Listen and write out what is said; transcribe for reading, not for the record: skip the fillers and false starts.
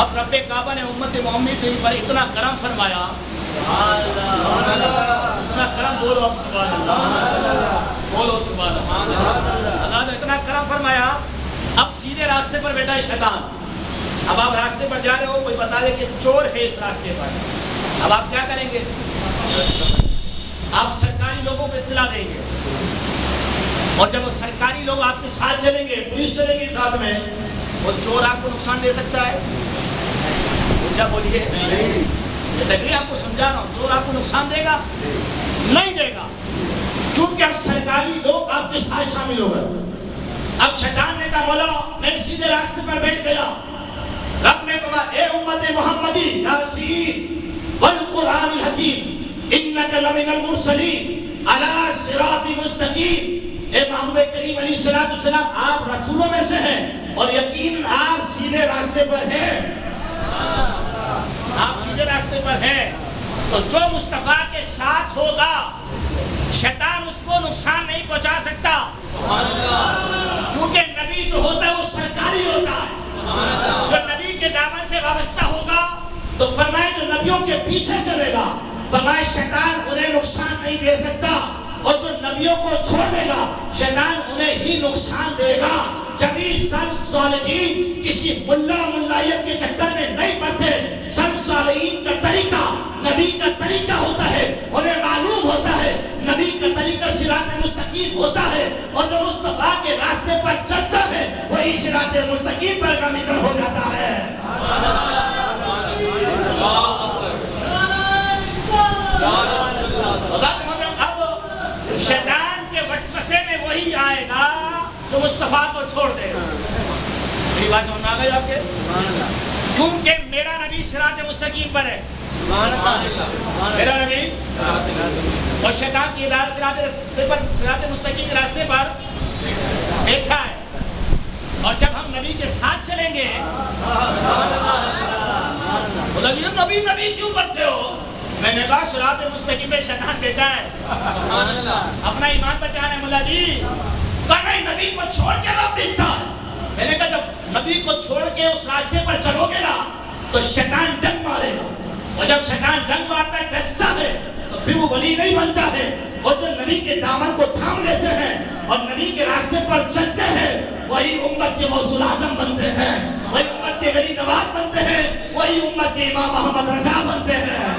اب رب کعبہ نے امت محمدی پر اتنا کرم فرمایا، اتنا کرم، بولو اب سبحان اللہ، بولو سبحان اللہ، اللہ نے اتنا کرم فرمایا، اب سیدھے راستے پر بیٹھا ہے شیطان۔ اب آپ راستے پر جا رہے ہو، کوئی بتا دے کہ چور ہے اس راستے پر، اب آپ کیا کریں گے؟ آپ سرکاری لوگوں کو اطلاع دیں گے، اور جب وہ سرکاری لوگ آپ کے ساتھ چلیں گے، پولیس چلے گی ساتھ میں، وہ چور آپ کو نقصان دے سکتا ہے؟ اونچا بولیے، یہ تقریر آپ کو سمجھا رہا ہوں، چور آپ کو نقصان دے گا؟ نہیں دے گا، کیونکہ اب سرکاری لوگ آپ کے ساتھ شامل ہو گئے۔ اب شیطان نے کہا مولا میں سیدھے راستے پر بیٹھ گیا، رب نے کہا اے امت محمدی یاسین والقرآن الحکیم انک لمن المرسلین علی صراط مستقیم، اے محمد کریم علیہ السلام آپ رسولوں میں سے ہیں اور یقین آپ سیدھے راستے پر ہیں، آپ سیدھے راستے پر ہیں۔ تو جو مصطفیٰ کے ساتھ ہوگا شیطان اس کو نقصان نہیں پہنچا سکتا، کیونکہ نبی جو ہوتا ہے وہ سرکاری ہوتا ہے، جو نبی کے دامن سے وابستہ ہوگا تو فرمائے جو نبیوں کے پیچھے چلے گا، فرمائے شیطان انہیں نقصان نہیں دے سکتا، اور جو نبیوں کو چھوڑ دے گا شیطان انہیں ہی نقصان دے گا۔ جبھی سب صالحین کسی ملائیت کے چکر میں نہیں پڑتے، سب صالحین کا طریقہ نبی کا طریقہ ہوتا ہے، انہیں معلوم ہوتا ہے نبی کا طریقہ صراط مستقیم ہوتا ہے، اور جو مصطفیٰ کے راستے پر چلتا ہے وہی صراط مستقیم پر گامزن ہو جاتا ہے۔ شیطان کے وسوسے میں وہی آئے گا جو مصطفیٰ کو چھوڑ دے گا۔ میری بات سمجھ میں آ گئی آپ کے؟ کیونکہ میرا نبی صراط مستقیم پر ہے، میرا نبی، اور شیطان سیدھا صراط مستقیم کے راستے پر بیٹھا ہے، اور جب ہم نبی کے ساتھ چلیں گے بولا جی نبی نبی کیوں کرتے ہو؟ میں نے کہا صراط مستقیم پہ شیطان بیٹھا ہے، اپنا ایمان بچانا ہے مولا جی۔ کہا نہیں نبی کو چھوڑ کے رب بیٹھتا ہے۔ میں نے کہا جب نبی کو چھوڑ کے اس راستے پر چلو گے نا تو شیطان ڈنگ مارے گا، اور جب شیطان ڈنگ مارتا ہے ڈستا ہے تو پھر وہ ولی نہیں بنتا ہے، اور جو نبی کے دامن کو تھام لیتے ہیں اور نبی کے راستے پر چلتے ہیں وہی امت کے غوث اعظم بنتے ہیں، وہی امت کے غریب نواز بنتے ہیں، وہی امت کے امام محمد رضا بنتے ہیں۔